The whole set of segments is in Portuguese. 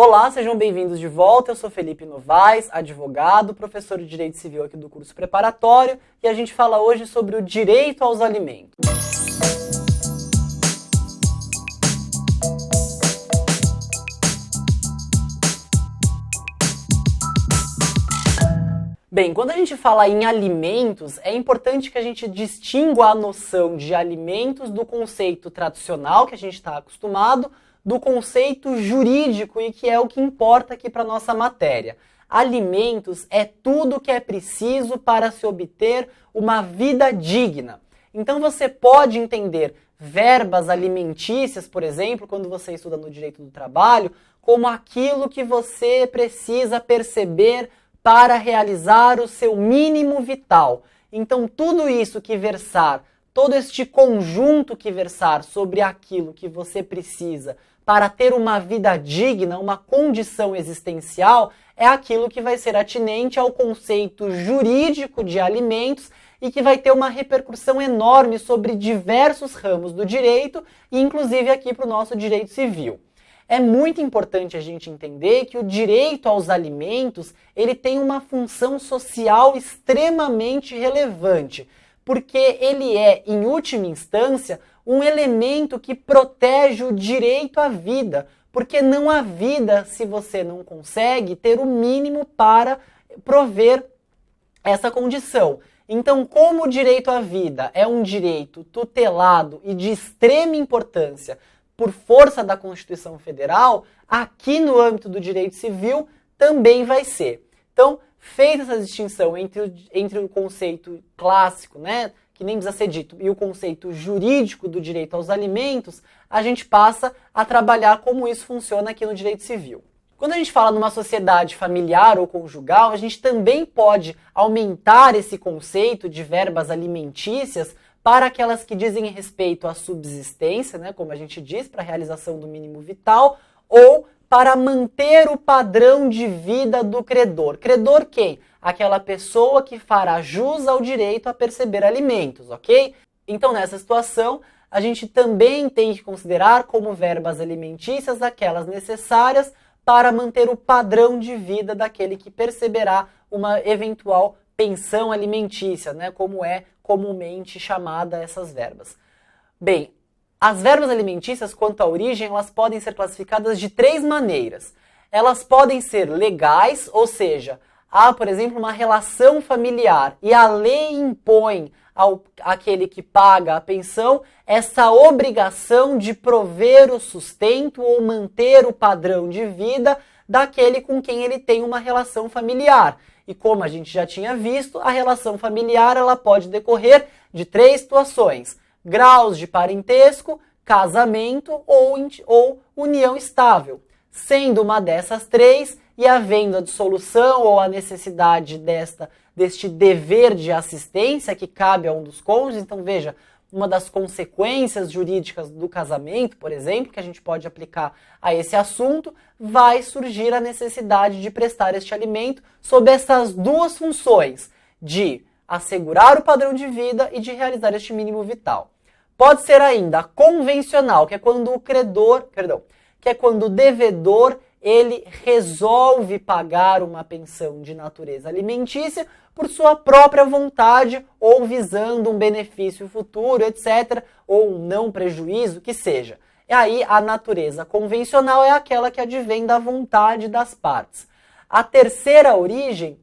Olá, sejam bem-vindos de volta. Eu sou Felipe Novaes, advogado, professor de Direito Civil aqui do curso preparatório, e a gente fala hoje sobre o direito aos alimentos. Bem, quando a gente fala em alimentos, é importante que a gente distingua a noção de alimentos do conceito tradicional que a gente está acostumado, do conceito jurídico e que é o que importa aqui para a nossa matéria. Alimentos é tudo que é preciso para se obter uma vida digna. Então você pode entender verbas alimentícias, por exemplo, quando você estuda no direito do trabalho, como aquilo que você precisa perceber para realizar o seu mínimo vital. Então tudo isso que versar, todo este conjunto que versar sobre aquilo que você precisa para ter uma vida digna, uma condição existencial, é aquilo que vai ser atinente ao conceito jurídico de alimentos e que vai ter uma repercussão enorme sobre diversos ramos do direito e inclusive aqui para o nosso direito civil. É muito importante a gente entender que o direito aos alimentos ele tem uma função social extremamente relevante, porque ele é, em última instância, um elemento que protege o direito à vida, porque não há vida se você não consegue ter o mínimo para prover essa condição. Então, como o direito à vida é um direito tutelado e de extrema importância por força da Constituição Federal, aqui no âmbito do direito civil também vai ser. Então, feita essa distinção entre o conceito clássico, né, que nem precisa ser dito, e o conceito jurídico do direito aos alimentos, a gente passa a trabalhar como isso funciona aqui no direito civil. Quando a gente fala numa sociedade familiar ou conjugal, a gente também pode aumentar esse conceito de verbas alimentícias para aquelas que dizem respeito à subsistência, né, como a gente diz, para a realização do mínimo vital, ou para manter o padrão de vida do credor. Credor quem? Aquela pessoa que fará jus ao direito a perceber alimentos, ok? Então, nessa situação, a gente também tem que considerar como verbas alimentícias aquelas necessárias para manter o padrão de vida daquele que perceberá uma eventual pensão alimentícia, né, como é comumente chamada essas verbas. Bem, as verbas alimentícias, quanto à origem, elas podem ser classificadas de três maneiras. Elas podem ser legais, ou seja, há, por exemplo, uma relação familiar e a lei impõe àquele que paga a pensão essa obrigação de prover o sustento ou manter o padrão de vida daquele com quem ele tem uma relação familiar. E como a gente já tinha visto, a relação familiar ela pode decorrer de três situações: graus de parentesco, casamento ou união estável. Sendo uma dessas três e havendo a dissolução ou a necessidade deste dever de assistência que cabe a um dos cônjuges, então veja, uma das consequências jurídicas do casamento, por exemplo, que a gente pode aplicar a esse assunto, vai surgir a necessidade de prestar este alimento sob essas duas funções, de assegurar o padrão de vida e de realizar este mínimo vital. Pode ser ainda convencional, que é quando o devedor ele resolve pagar uma pensão de natureza alimentícia por sua própria vontade ou visando um benefício futuro, etc., ou um não prejuízo, que seja. E aí a natureza convencional é aquela que advém da vontade das partes. A terceira origem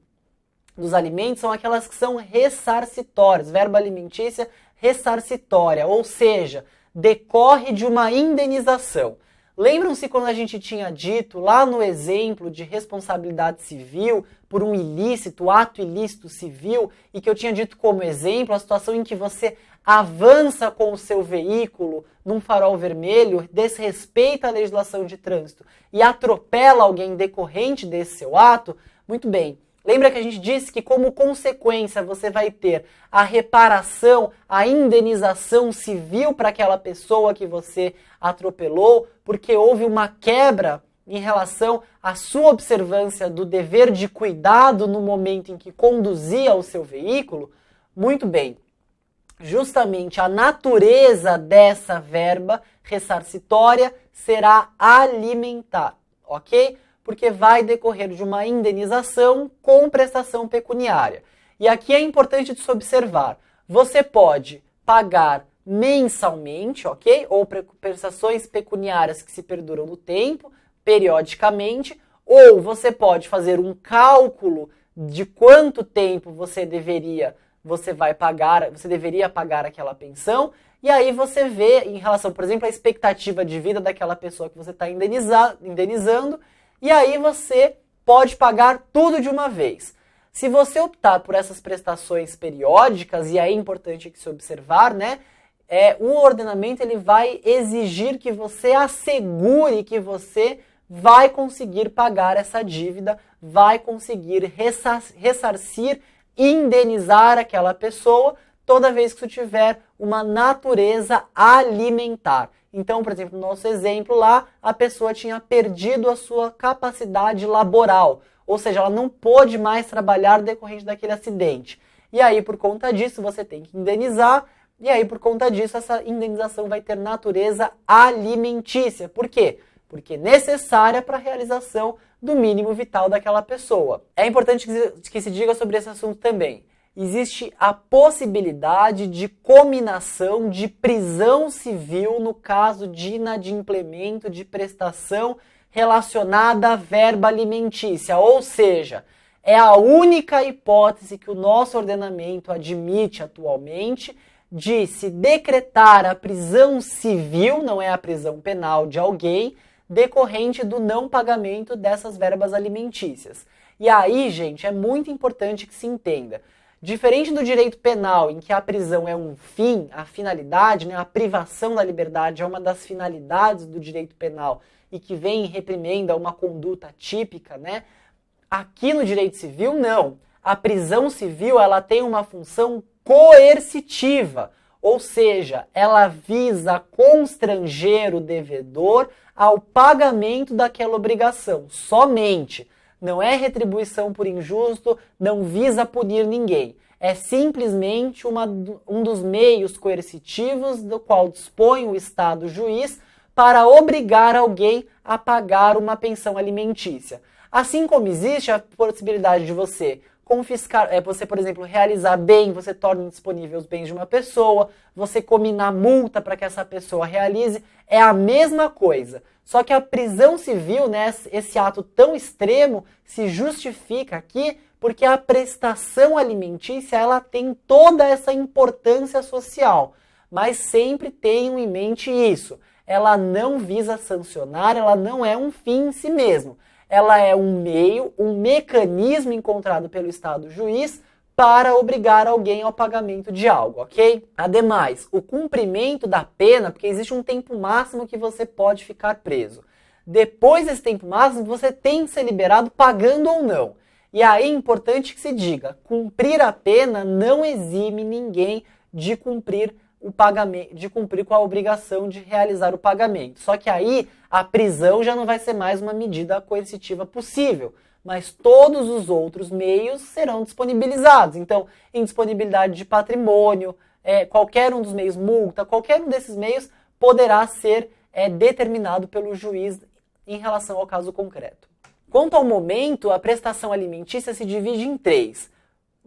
dos alimentos são aquelas que são ressarcitórias, verba alimentícia ressarcitória, ou seja, decorre de uma indenização. Lembram-se quando a gente tinha dito lá no exemplo de responsabilidade civil por um ilícito, ato ilícito civil, e que eu tinha dito como exemplo a situação em que você avança com o seu veículo num farol vermelho, desrespeita a legislação de trânsito e atropela alguém decorrente desse seu ato? Muito bem. Lembra que a gente disse que como consequência você vai ter a reparação, a indenização civil para aquela pessoa que você atropelou, porque houve uma quebra em relação à sua observância do dever de cuidado no momento em que conduzia o seu veículo? Muito bem. Justamente a natureza dessa verba ressarcitória será alimentar, ok? porque vai decorrer de uma indenização com prestação pecuniária. E aqui é importante de se observar, você pode pagar mensalmente, ok? Ou prestações pecuniárias que se perduram no tempo, periodicamente, ou você pode fazer um cálculo de quanto tempo você deveria pagar aquela pensão, e aí você vê em relação, por exemplo, à expectativa de vida daquela pessoa que você está indenizando, e aí você pode pagar tudo de uma vez. Se você optar por essas prestações periódicas, e aí é importante que se observar, né? O ordenamento ele vai exigir que você assegure que você vai conseguir pagar essa dívida, vai conseguir ressarcir, indenizar aquela pessoa toda vez que isso tiver uma natureza alimentar. Então, por exemplo, no nosso exemplo lá, a pessoa tinha perdido a sua capacidade laboral, ou seja, ela não pôde mais trabalhar decorrente daquele acidente. E aí, por conta disso, você tem que indenizar, e aí, por conta disso, essa indenização vai ter natureza alimentícia. Por quê? Porque é necessária para a realização do mínimo vital daquela pessoa. É importante que se diga sobre esse assunto também. Existe a possibilidade de cominação de prisão civil no caso de inadimplemento de prestação relacionada à verba alimentícia, ou seja, é a única hipótese que o nosso ordenamento admite atualmente de se decretar a prisão civil, não é a prisão penal de alguém, decorrente do não pagamento dessas verbas alimentícias. E aí, gente, é muito importante que se entenda. Diferente do direito penal, em que a prisão é um fim, a finalidade, né, a privação da liberdade é uma das finalidades do direito penal e que vem em reprimenda uma conduta típica, né? Aqui no direito civil, não. A prisão civil ela tem uma função coercitiva, ou seja, ela visa constranger o devedor ao pagamento daquela obrigação, somente. Não é retribuição por injusto, não visa punir ninguém. É simplesmente um dos meios coercitivos do qual dispõe o Estado juiz para obrigar alguém a pagar uma pensão alimentícia. Assim como existe a possibilidade de você confiscar, você, por exemplo, realizar bem, você torna indisponível os bens de uma pessoa, você cominar multa para que essa pessoa realize, é a mesma coisa. Só que a prisão civil, né, esse ato tão extremo, se justifica aqui porque a prestação alimentícia ela tem toda essa importância social. Mas sempre tenham em mente isso. Ela não visa sancionar, ela não é um fim em si mesmo. Ela é um meio, um mecanismo encontrado pelo Estado juiz para obrigar alguém ao pagamento de algo, ok? Ademais, o cumprimento da pena, porque existe um tempo máximo que você pode ficar preso. Depois desse tempo máximo, você tem que ser liberado pagando ou não. E aí é importante que se diga, cumprir a pena não exime ninguém de cumprir o pagamento, de cumprir com a obrigação de realizar o pagamento. Só que aí a prisão já não vai ser mais uma medida coercitiva possível, mas todos os outros meios serão disponibilizados. Então, indisponibilidade de patrimônio, qualquer um dos meios, multa, qualquer um desses meios poderá ser determinado pelo juiz em relação ao caso concreto. Quanto ao momento, a prestação alimentícia se divide em 3.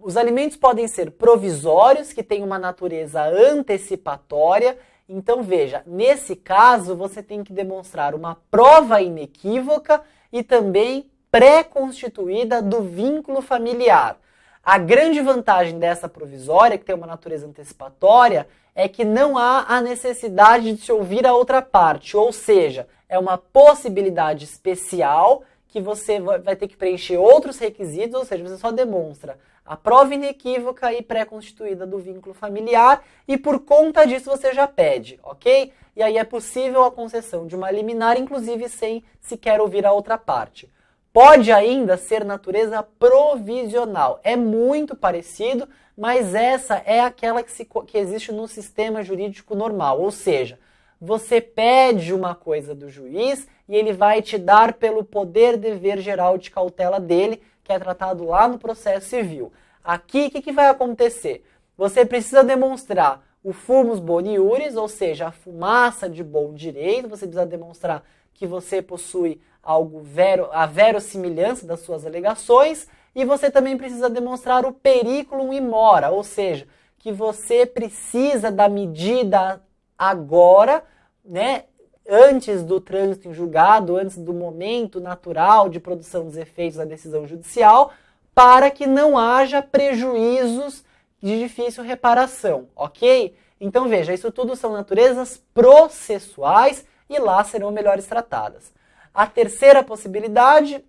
Os alimentos podem ser provisórios, que têm uma natureza antecipatória. Então, veja, nesse caso, você tem que demonstrar uma prova inequívoca e também pré-constituída do vínculo familiar. A grande vantagem dessa provisória, que tem uma natureza antecipatória, é que não há a necessidade de se ouvir a outra parte, ou seja, é uma possibilidade especial que você vai ter que preencher outros requisitos, ou seja, você só demonstra a prova inequívoca e pré-constituída do vínculo familiar e por conta disso você já pede, ok? E aí é possível a concessão de uma liminar, inclusive sem sequer ouvir a outra parte. Pode ainda ser natureza provisional, é muito parecido, mas essa é aquela que existe no sistema jurídico normal, ou seja, você pede uma coisa do juiz e ele vai te dar pelo poder dever geral de cautela dele, que é tratado lá no processo civil. Aqui, o que vai acontecer? Você precisa demonstrar o fumus boni iuris, ou seja, a fumaça de bom direito, você precisa demonstrar que você possui a verossimilhança das suas alegações, e você também precisa demonstrar o periculum in mora, ou seja, que você precisa da medida agora, né, antes do trânsito em julgado, antes do momento natural de produção dos efeitos da decisão judicial, para que não haja prejuízos de difícil reparação, ok? Então veja, isso tudo são naturezas processuais e lá serão melhores tratadas. A terceira possibilidade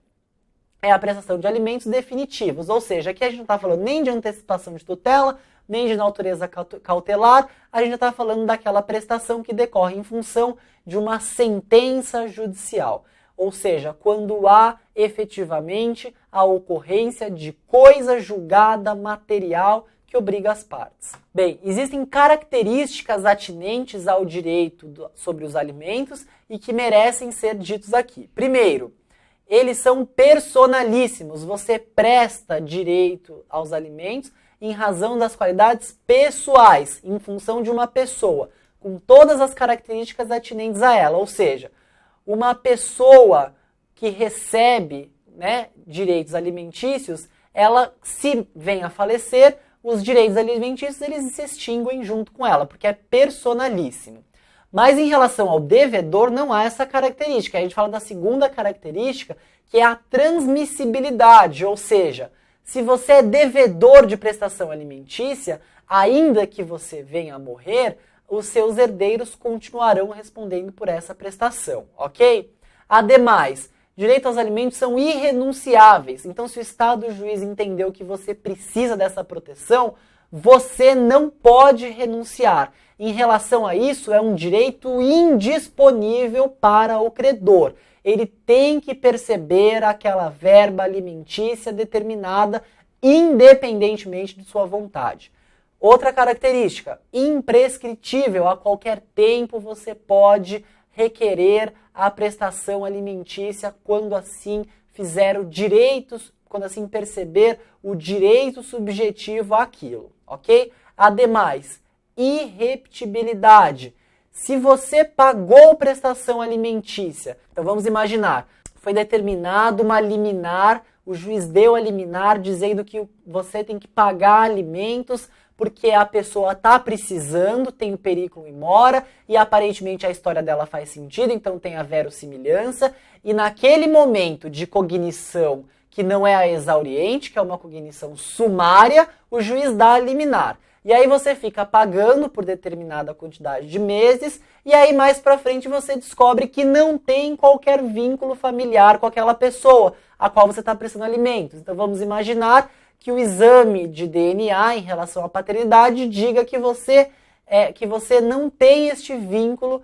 é a prestação de alimentos definitivos, ou seja, aqui a gente não está falando nem de antecipação de tutela, nem de natureza cautelar, a gente está falando daquela prestação que decorre em função de uma sentença judicial. Ou seja, quando há efetivamente a ocorrência de coisa julgada material que obriga as partes. Bem, existem características atinentes ao direito sobre os alimentos e que merecem ser ditos aqui. Primeiro, eles são personalíssimos. Você presta direito aos alimentos em razão das qualidades pessoais, em função de uma pessoa, com todas as características atinentes a ela. Ou seja, uma pessoa que recebe, né, direitos alimentícios, ela, se vem a falecer, os direitos alimentícios eles se extinguem junto com ela, porque é personalíssimo. Mas em relação ao devedor, não há essa característica. A gente fala da segunda característica, que é a transmissibilidade, ou seja, se você é devedor de prestação alimentícia, ainda que você venha a morrer, os seus herdeiros continuarão respondendo por essa prestação, ok? Ademais, direito aos alimentos são irrenunciáveis. Então, se o Estado e o juiz entendeu que você precisa dessa proteção, você não pode renunciar. Em relação a isso, é um direito indisponível para o credor. Ele tem que perceber aquela verba alimentícia determinada, independentemente de sua vontade. Outra característica, imprescritível. A qualquer tempo você pode requerer a prestação alimentícia quando assim fizer o direito, quando assim perceber o direito subjetivo àquilo, ok? Ademais, irrepetibilidade. Se você pagou prestação alimentícia, então vamos imaginar, foi determinado uma liminar, o juiz deu a liminar dizendo que você tem que pagar alimentos porque a pessoa está precisando, tem o periculum in mora e aparentemente a história dela faz sentido, então tem a verossimilhança, e naquele momento de cognição que não é a exauriente, que é uma cognição sumária, o juiz dá a liminar. E aí você fica pagando por determinada quantidade de meses, e aí mais pra frente você descobre que não tem qualquer vínculo familiar com aquela pessoa a qual você está prestando alimentos. Então vamos imaginar que o exame de DNA em relação à paternidade diga que você não tem este vínculo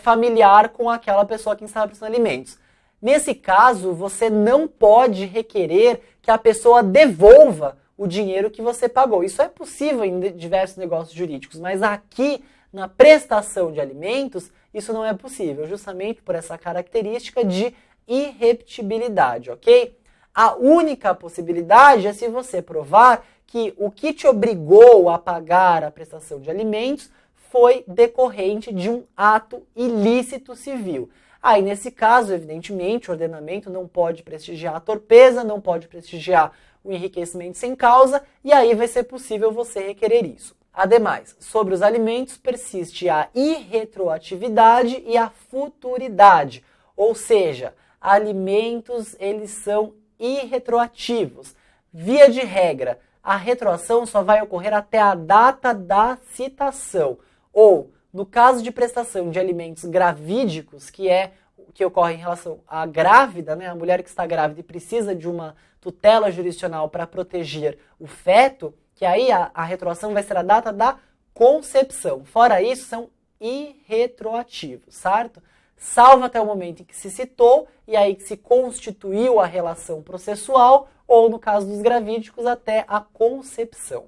familiar com aquela pessoa que está prestando alimentos. Nesse caso, você não pode requerer que a pessoa devolva o dinheiro que você pagou. Isso é possível em diversos negócios jurídicos, mas aqui, na prestação de alimentos, isso não é possível, justamente por essa característica de irrepetibilidade, ok? A única possibilidade é se você provar que o que te obrigou a pagar a prestação de alimentos foi decorrente de um ato ilícito civil. Aí, nesse caso, evidentemente, o ordenamento não pode prestigiar a torpeza, não pode prestigiar o enriquecimento sem causa, e aí vai ser possível você requerer isso. Ademais, sobre os alimentos persiste a irretroatividade e a futuridade, ou seja, alimentos eles são irretroativos. Via de regra, a retroação só vai ocorrer até a data da citação, ou, no caso de prestação de alimentos gravídicos, que ocorre em relação à grávida, né, a mulher que está grávida e precisa de uma tutela jurisdicional para proteger o feto, que aí a retroação vai ser a data da concepção. Fora isso, são irretroativos, certo? Salvo até o momento em que se citou e aí que se constituiu a relação processual, ou no caso dos gravídicos, até a concepção.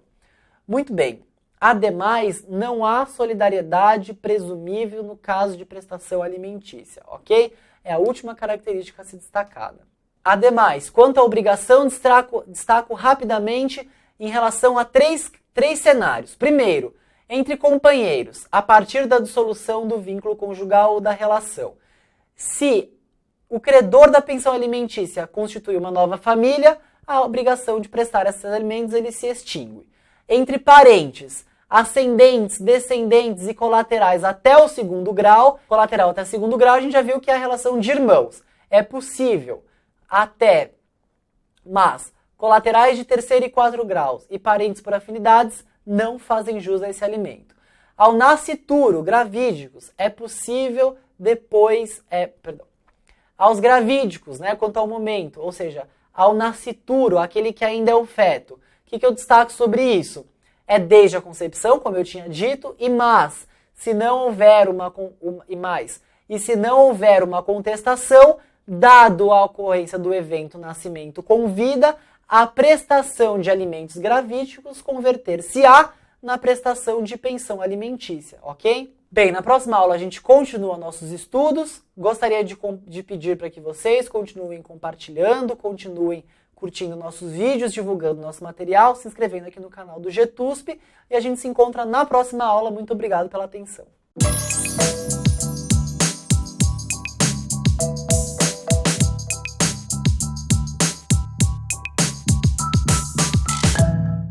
Muito bem. Ademais, não há solidariedade presumível no caso de prestação alimentícia, ok? É a última característica a ser destacada. Ademais, quanto à obrigação, destaco rapidamente em relação a três cenários. Primeiro, entre companheiros, a partir da dissolução do vínculo conjugal ou da relação. Se o credor da pensão alimentícia constitui uma nova família, a obrigação de prestar esses alimentos ele se extingue. Entre parentes, ascendentes, descendentes e colaterais até o segundo grau, colateral até o segundo grau, a gente já viu que é a relação de irmãos. É possível até, mas colaterais de terceiro e quarto graus e parentes por afinidades não fazem jus a esse alimento. Ao nascituro, gravídicos, é possível depois, aos gravídicos, né, quanto ao momento, ou seja, ao nascituro, aquele que ainda é o feto. O que eu destaco sobre isso? É desde a concepção, como eu tinha dito, se não houver uma contestação, dado a ocorrência do evento nascimento com vida, a prestação de alimentos gravídicos converter-se-á na prestação de pensão alimentícia, ok? Bem, na próxima aula a gente continua nossos estudos. Gostaria de pedir para que vocês continuem compartilhando, continuem curtindo nossos vídeos, divulgando nosso material, se inscrevendo aqui no canal do GTUSP e a gente se encontra na próxima aula. Muito obrigado pela atenção.